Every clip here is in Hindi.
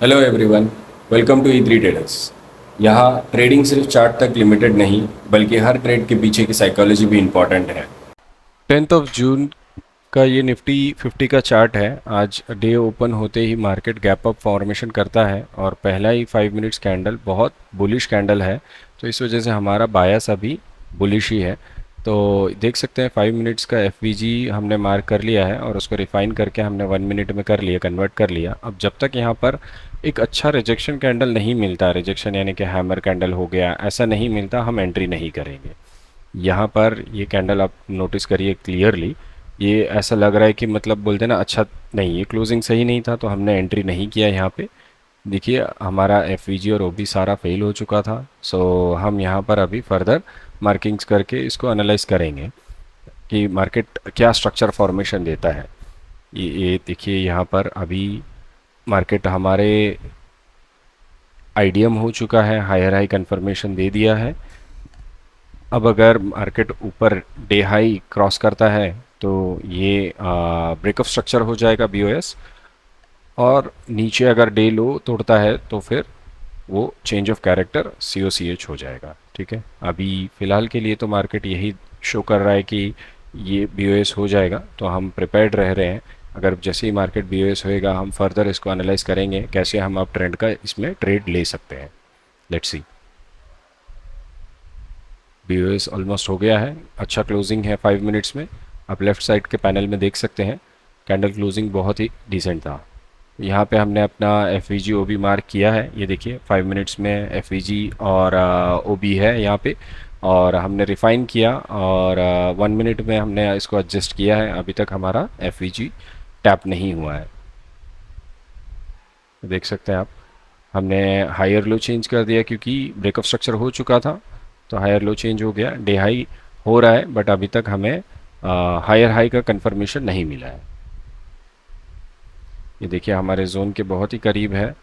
हेलो एवरीवन, वेलकम टू ई3 ट्रेडर्स। यहाँ ट्रेडिंग सिर्फ चार्ट तक लिमिटेड नहीं, बल्कि हर ट्रेड के पीछे की साइकोलॉजी भी इम्पॉर्टेंट है। 10 जून का ये निफ्टी 50 का चार्ट है। आज डे ओपन होते ही मार्केट गैप अप फॉर्मेशन करता है और पहला ही 5 मिनट्स कैंडल बहुत बुलिश कैंडल है। तो इस वजह से हमारा बायस अभी बुलिश ही है। तो देख सकते हैं 5 मिनट्स का एफ हमने मार्क कर लिया है और उसको रिफाइन करके हमने 1 मिनट में कर लिया, कन्वर्ट कर लिया। अब जब तक यहाँ पर एक अच्छा रिजेक्शन कैंडल नहीं मिलता, रिजेक्शन यानी कि हैमर कैंडल हो गया, ऐसा नहीं मिलता, हम एंट्री नहीं करेंगे। यहाँ पर ये कैंडल आप नोटिस करिए क्लियरली। ये ऐसा लग रहा है कि मतलब बोलते हैं ना, अच्छा नहीं, ये क्लोजिंग सही नहीं था तो हमने एंट्री नहीं किया यहाँ पे। देखिए हमारा एफ और ओ सारा फेल हो चुका था। सो हम यहाँ पर अभी फर्दर मार्किंग्स करके इसको एनालाइज करेंगे कि मार्केट क्या स्ट्रक्चर फॉर्मेशन देता है। ये देखिए यहाँ पर अभी मार्केट हमारे आईडीएम हो चुका है, हायर हाई कंफर्मेशन दे दिया है। अब अगर मार्केट ऊपर डे हाई क्रॉस करता है तो ये ब्रेकअप स्ट्रक्चर हो जाएगा बीओएस, और नीचे अगर डे लो तोड़ता है तो फिर वो चेंज ऑफ कैरेक्टर COCH हो जाएगा। ठीक है, अभी फ़िलहाल के लिए तो मार्केट यही शो कर रहा है कि ये BOS हो जाएगा, तो हम प्रिपेयर्ड रह रहे हैं। अगर जैसे ही मार्केट BOS होएगा हम फर्दर इसको एनालाइज करेंगे कैसे हम अब ट्रेंड का इसमें ट्रेड ले सकते हैं। Let's see. BOS ऑलमोस्ट हो गया है, अच्छा क्लोजिंग है 5 मिनट्स में। आप लेफ़्ट साइड के पैनल में देख सकते हैं कैंडल क्लोजिंग बहुत ही डिसेंट था। यहाँ पे हमने अपना एफ ओ बी मार्क किया है। ये देखिए 5 मिनट्स में एफ और ओ बी है यहाँ पे, और हमने रिफ़ाइन किया और 1 मिनट में हमने इसको एडजस्ट किया है। अभी तक हमारा एफ टैप नहीं हुआ है, देख सकते हैं आप। हमने हायर लो चेंज कर दिया क्योंकि ब्रेकअप स्ट्रक्चर हो चुका था, तो हायर लो चेंज हो गया। डे हाई हो रहा है बट अभी तक हमें हायर हाई का कंफर्मेशन नहीं मिला है। ये देखिए हमारे जोन के बहुत ही करीब है।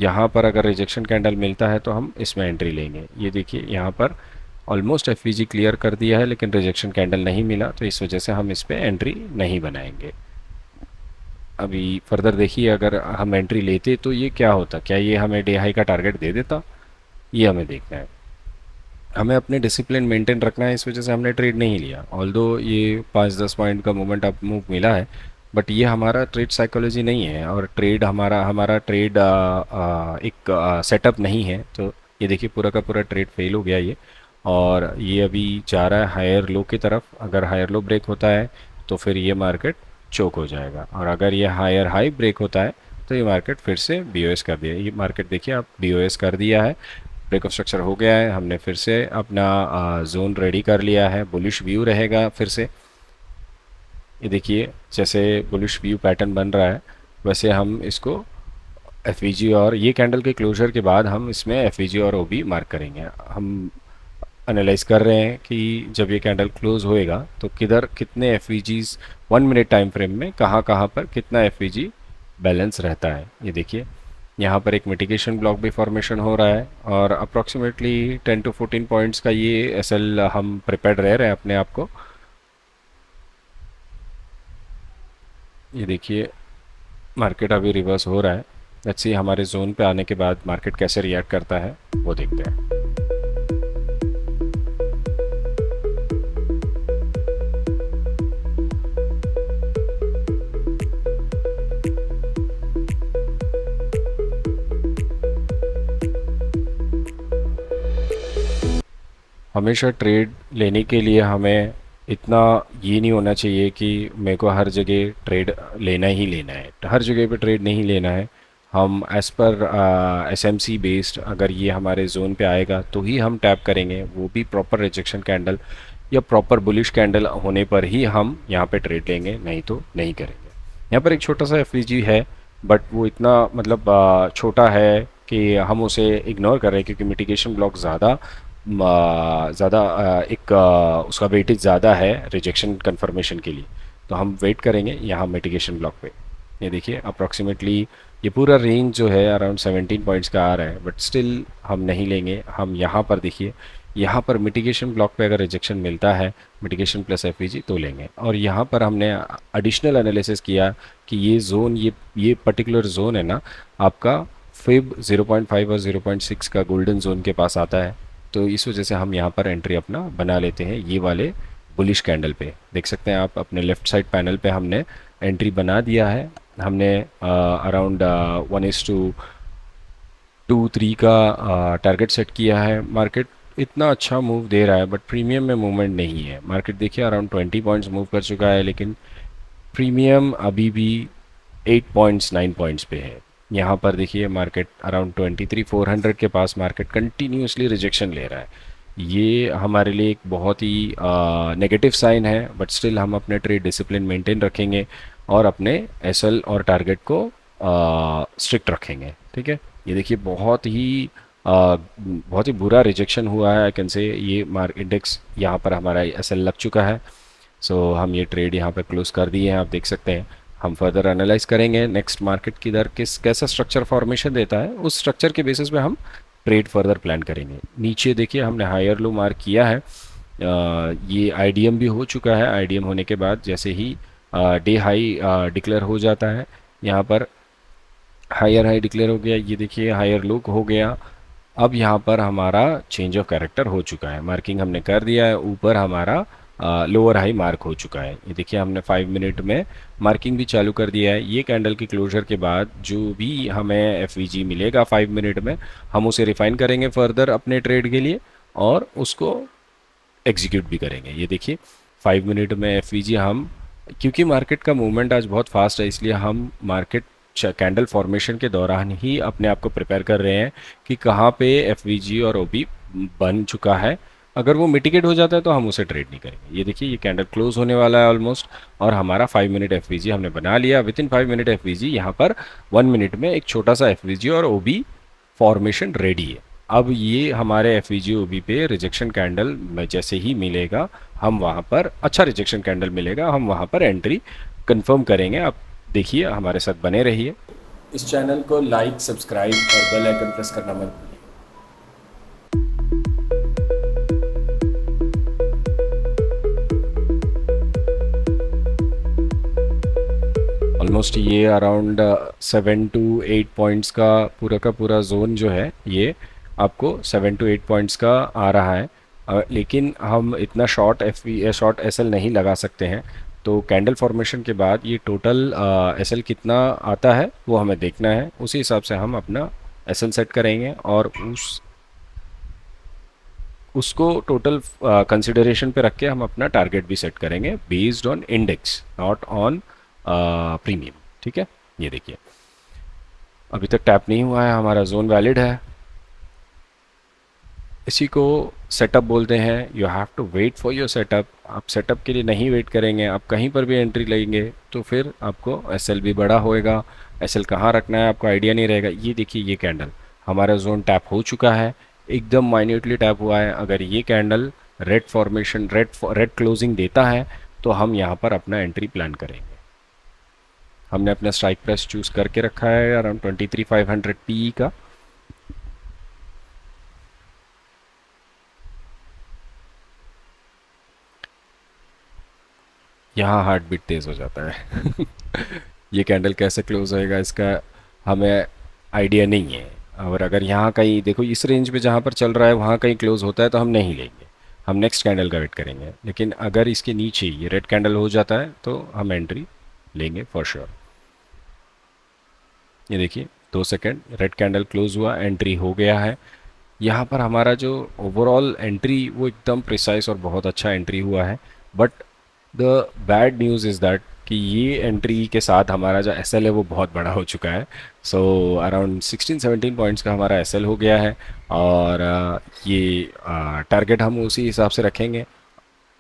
यहाँ पर अगर रिजेक्शन कैंडल मिलता है तो हम इसमें एंट्री लेंगे। ये देखिए यहाँ पर ऑलमोस्ट एफ क्लियर कर दिया है लेकिन रिजेक्शन कैंडल नहीं मिला, तो इस वजह से हम इस पर एंट्री नहीं बनाएंगे। अभी फर्दर देखिए, अगर हम एंट्री लेते तो ये क्या होता, क्या ये हमें डे हाई का टारगेट दे देता, ये हमें देखना है। हमें अपने डिसिप्लिन मेंटेन रखना है, इस वजह से हमने ट्रेड नहीं लिया। ऑल्दो ये 5-10 पॉइंट का मूवमेंट अप मूव मिला है, बट ये हमारा ट्रेड साइकोलॉजी नहीं है और ट्रेड हमारा हमारा ट्रेड एक सेटअप नहीं है। तो ये देखिए पूरा का पूरा ट्रेड फेल हो गया ये, और ये अभी जा रहा है हायर लो की तरफ। अगर हायर लो ब्रेक होता है तो फिर ये मार्केट चोक हो जाएगा, और अगर ये हायर हाई ब्रेक होता है तो ये मार्केट फिर से BOS कर दिया। ये मार्केट देखिए आप BOS कर दिया है, ब्रेक ऑफ स्ट्रक्चर हो गया है। हमने फिर से अपना जोन रेडी कर लिया है, बुलिश व्यू रहेगा फिर से। ये देखिए जैसे बुलिश व्यू पैटर्न बन रहा है वैसे हम इसको एफ और ये कैंडल के क्लोजर के बाद हम इसमें एफ और OB मार्क करेंगे। हम एनालाइज कर रहे हैं कि जब ये कैंडल क्लोज होएगा तो किधर कितने एफ 1 मिनट टाइम फ्रेम में कहाँ कहाँ पर कितना एफ बैलेंस रहता है। ये देखिए यहाँ पर एक मिटिगेशन ब्लॉक भी फॉर्मेशन हो रहा है, और अप्रॉक्सीमेटली 10 to 14 पॉइंट्स का ये SL हम प्रिपेयर्ड रह रहे हैं अपने आप को। ये देखिए मार्केट अभी रिवर्स हो रहा है। लेट्स सी हमारे जोन पे आने के बाद मार्केट कैसे रिएक्ट करता है वो देखते हैं। हमेशा ट्रेड लेने के लिए हमें इतना ये नहीं होना चाहिए कि मेरे को हर जगह ट्रेड लेना ही लेना है। हर जगह पे ट्रेड नहीं लेना है। हम एज़ पर SMC बेस्ड अगर ये हमारे जोन पे आएगा तो ही हम टैप करेंगे, वो भी प्रॉपर रिजेक्शन कैंडल या प्रॉपर बुलिश कैंडल होने पर ही हम यहाँ पे ट्रेड लेंगे, नहीं तो नहीं करेंगे। यहाँ पर एक छोटा सा एफ है, बट वो इतना मतलब छोटा है कि हम उसे इग्नोर कर रहे हैं क्योंकि मिटिगेशन ब्लॉक ज़्यादा एक उसका वेटेज ज़्यादा है रिजेक्शन कंफर्मेशन के लिए। तो हम वेट करेंगे यहाँ मिटिगेशन ब्लॉक पे। ये देखिए अप्रॉक्सीमेटली ये पूरा रेंज जो है अराउंड 17 पॉइंट्स का आ रहा है, बट स्टिल हम नहीं लेंगे। हम यहाँ पर देखिए, यहाँ पर मिटिगेशन ब्लॉक पे अगर रिजेक्शन मिलता है, मिटिगेशन प्लस एफ तो लेंगे। और यहाँ पर हमने एडिशनल एनालिसिस किया कि ये जोन, ये पर्टिकुलर जोन है ना आपका फिब 0.5 और 0.6 का गोल्डन जोन के पास आता है, तो इस वजह से हम यहाँ पर एंट्री अपना बना लेते हैं ये वाले बुलिश कैंडल पे। देख सकते हैं आप अपने लेफ्ट साइड पैनल पे हमने एंट्री बना दिया है। हमने अराउंड 1:2-3 का टारगेट सेट किया है। मार्केट इतना अच्छा मूव दे रहा है बट प्रीमियम में मूवमेंट नहीं है। मार्केट देखिए अराउंड 20 पॉइंट्स मूव कर चुका है, लेकिन प्रीमियम अभी भी 8 पॉइंट्स 9 पॉइंट्स पे है। यहाँ पर देखिए मार्केट अराउंड 23,400 के पास मार्केट कंटिन्यूसली रिजेक्शन ले रहा है। ये हमारे लिए एक बहुत ही नेगेटिव साइन है, बट स्टिल हम अपने ट्रेड डिसिप्लिन मेंटेन रखेंगे और अपने एसएल और टारगेट को स्ट्रिक्ट रखेंगे। ठीक है, ये देखिए बहुत ही बुरा रिजेक्शन हुआ है। आई कैन से ये इंडेक्स यहाँ पर हमारा एसएल लग चुका है। सो हम ये ट्रेड यहाँ पे क्लोज कर दिए हैं, आप देख सकते हैं। हम फर्दर एनालाइज करेंगे नेक्स्ट मार्केट किधर कैसा स्ट्रक्चर फॉर्मेशन देता है, उस स्ट्रक्चर के बेसिस पे हम ट्रेड फर्दर प्लान करेंगे। नीचे देखिए हमने हायर लो मार्क किया है। ये आईडीएम भी हो चुका है। आईडीएम होने के बाद जैसे ही डे हाई डिक्लेयर हो जाता है, यहाँ पर हायर हाई डिक्लेयर हो गया, ये देखिए हायर लो हो गया। अब यहाँ पर हमारा चेंज ऑफ कैरेक्टर हो चुका है, मार्किंग हमने कर दिया है। ऊपर हमारा लोअर हाई मार्क हो चुका है। ये देखिए हमने 5 मिनट में मार्किंग भी चालू कर दिया है। ये कैंडल की क्लोजर के बाद जो भी हमें एफवीजी मिलेगा 5 मिनट में, हम उसे रिफाइन करेंगे फर्दर अपने ट्रेड के लिए और उसको एग्जीक्यूट भी करेंगे। ये देखिए 5 मिनट में एफवीजी हम, क्योंकि मार्केट का मूवमेंट आज बहुत फास्ट है, इसलिए हम मार्केट कैंडल फॉर्मेशन के दौरान ही अपने आप को प्रिपेयर कर रहे हैं कि कहाँ पे एफवीजी और ओबी बन चुका है। अगर वो मिटिगेट हो जाता है तो हम उसे ट्रेड नहीं करेंगे। ये देखिए ये कैंडल क्लोज होने वाला है ऑलमोस्ट, और हमारा 5 मिनट एफवीजी हमने बना लिया। विद इन 5 मिनट एफवीजी यहाँ पर 1 मिनट में एक छोटा सा एफवीजी और ओबी फॉर्मेशन रेडी है। अब ये हमारे एफवीजी ओबी पे रिजेक्शन कैंडल में जैसे ही मिलेगा, हम वहाँ पर अच्छा रिजेक्शन कैंडल मिलेगा, हम वहाँ पर एंट्री कंफर्म करेंगे। आप देखिए हमारे साथ बने रहिए। इस चैनल को लाइक, सब्सक्राइब और बेल आइकन प्रेस करना मत भूलिए। ऑलमोस्ट ये अराउंड 7 to 8 पॉइंट्स का पूरा जोन जो है, ये आपको 7 to 8 पॉइंट्स का आ रहा है। लेकिन हम इतना शॉर्ट एसएल नहीं लगा सकते हैं, तो कैंडल फॉर्मेशन के बाद ये टोटल एसएल कितना आता है वो हमें देखना है। उसी हिसाब से हम अपना एसएल सेट करेंगे और उसको टोटल कंसिडरेशन पे रख के हम अपना टारगेट भी सेट करेंगे based on index, not on premium. ठीक है, ये देखिए अभी तक टैप नहीं हुआ है, हमारा जोन वैलिड है। इसी को सेटअप बोलते हैं। You have to wait for your setup. आप सेटअप के लिए नहीं वेट करेंगे, आप कहीं पर भी एंट्री लेंगे तो फिर आपको एसएल भी बड़ा होएगा। एसएल कहाँ रखना है आपको आइडिया नहीं रहेगा। ये देखिए ये कैंडल हमारा जोन टैप हो चुका है, एकदम माइन्यूटली टैप हुआ है। अगर ये candle red formation red closing देता है तो हम यहाँ पर अपना एंट्री प्लान करेंगे। हमने अपना स्ट्राइक प्राइस चूज़ करके रखा है अराउंड 23,500 पी का। यहाँ हार्ट बीट तेज़ हो जाता है ये कैंडल कैसे क्लोज होएगा इसका हमें आइडिया नहीं है। और अगर यहाँ कहीं देखो इस रेंज पे जहाँ पर चल रहा है वहाँ कहीं क्लोज होता है तो हम नहीं लेंगे, हम नेक्स्ट कैंडल का वेट करेंगे। लेकिन अगर इसके नीचे ये रेड कैंडल हो जाता है तो हम एंट्री लेंगे फॉर श्योर। ये देखिए 2 सेकेंड रेड कैंडल क्लोज हुआ, एंट्री हो गया है। यहाँ पर हमारा जो ओवरऑल एंट्री वो एकदम प्रिसाइज और बहुत अच्छा एंट्री हुआ है। But the bad news is that कि ये एंट्री के साथ हमारा जो एसएल है वो बहुत बड़ा हो चुका है। सो अराउंड 16-17 पॉइंट्स का हमारा एसएल हो गया है, और ये टारगेट हम उसी हिसाब से रखेंगे।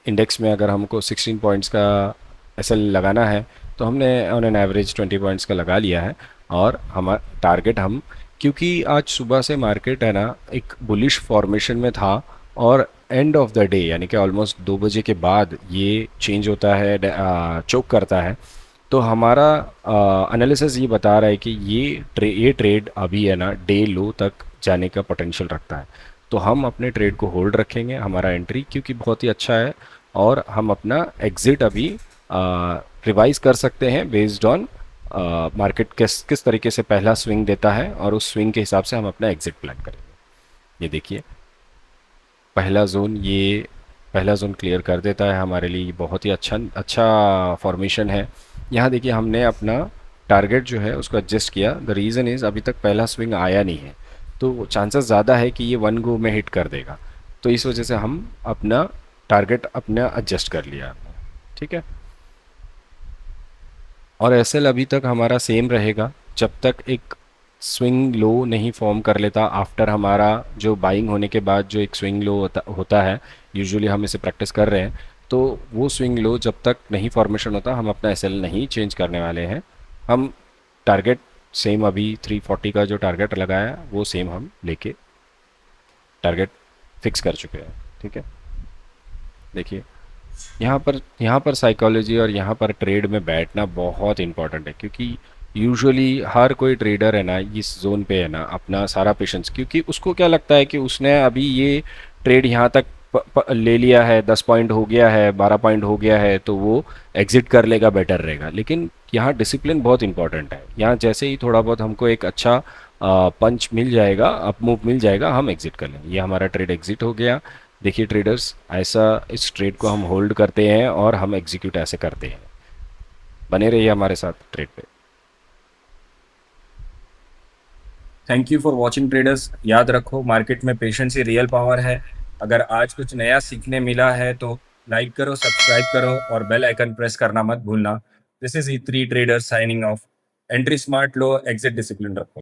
इंडेक्स में अगर हमको 16 पॉइंट्स का एसएल लगाना है तो हमने ऑन एन एवरेज 20 पॉइंट्स का लगा लिया है। और हमारा टारगेट हम, क्योंकि आज सुबह से मार्केट है ना एक बुलिश फॉर्मेशन में था, और एंड ऑफ द डे यानी कि ऑलमोस्ट 2 बजे के बाद ये चेंज होता है, चोक करता है। तो हमारा एनालिसिस ये बता रहा है कि ये ट्रेड अभी है ना डे लो तक जाने का पोटेंशियल रखता है। तो हम अपने ट्रेड को होल्ड रखेंगे, हमारा एंट्री क्योंकि बहुत ही अच्छा है, और हम अपना एग्ज़िट अभी रिवाइज कर सकते हैं बेस्ड ऑन मार्केट किस किस तरीके से पहला स्विंग देता है और उस स्विंग के हिसाब से हम अपना एग्जिट प्लान करेंगे। ये देखिए पहला जोन क्लियर कर देता है हमारे लिए। ये बहुत ही अच्छा अच्छा फॉर्मेशन है। यहाँ देखिए हमने अपना टारगेट जो है उसको एडजस्ट किया। द रीज़न इज़ अभी तक पहला स्विंग आया नहीं है, तो चांसेस ज़्यादा है कि ये वन गो में हिट कर देगा। तो इस वजह से हम अपना टारगेट अपना एडजस्ट कर लिया। ठीक है। और एसएल अभी तक हमारा सेम रहेगा जब तक एक स्विंग लो नहीं फॉर्म कर लेता। आफ्टर हमारा जो बाइंग होने के बाद जो एक स्विंग लो होता है, यूजुअली हम इसे प्रैक्टिस कर रहे हैं, तो वो स्विंग लो जब तक नहीं फॉर्मेशन होता हम अपना एसएल नहीं चेंज करने वाले हैं। हम टारगेट सेम अभी 340 का जो टारगेट लगाया है वो सेम हम लेके टारगेट फिक्स कर चुके हैं। ठीक है। देखिए यहाँ पर साइकोलॉजी और यहाँ पर ट्रेड में बैठना बहुत इंपॉर्टेंट है, क्योंकि यूजुअली हर कोई ट्रेडर है ना इस जोन पे है ना अपना सारा पेशेंस, क्योंकि उसको क्या लगता है कि उसने अभी ये ट्रेड यहाँ तक ले लिया है, 10 पॉइंट हो गया है, 12 पॉइंट हो गया है, तो वो एग्जिट कर लेगा, बेटर रहेगा। लेकिन यहाँ डिसिप्लिन बहुत इंपॉर्टेंट है। यहाँ जैसे ही थोड़ा बहुत हमको एक अच्छा पंच मिल जाएगा, अप मूव मिल जाएगा, हम एग्जिट कर लेंगे। ये हमारा ट्रेड एग्जिट हो गया। देखिए ट्रेडर्स, ऐसा इस ट्रेड को हम होल्ड करते हैं और हम एग्जीक्यूट ऐसे करते हैं। बने रहिए हमारे साथ ट्रेड पे। Thank you for watching traders. याद रखो, मार्केट में पेशेंस ही रियल पावर है। अगर आज कुछ नया सीखने मिला है तो लाइक करो, सब्सक्राइब करो और बेल आइकन प्रेस करना मत भूलना। This is ई3 traders signing off. Entry smart low, exit discipline रखो।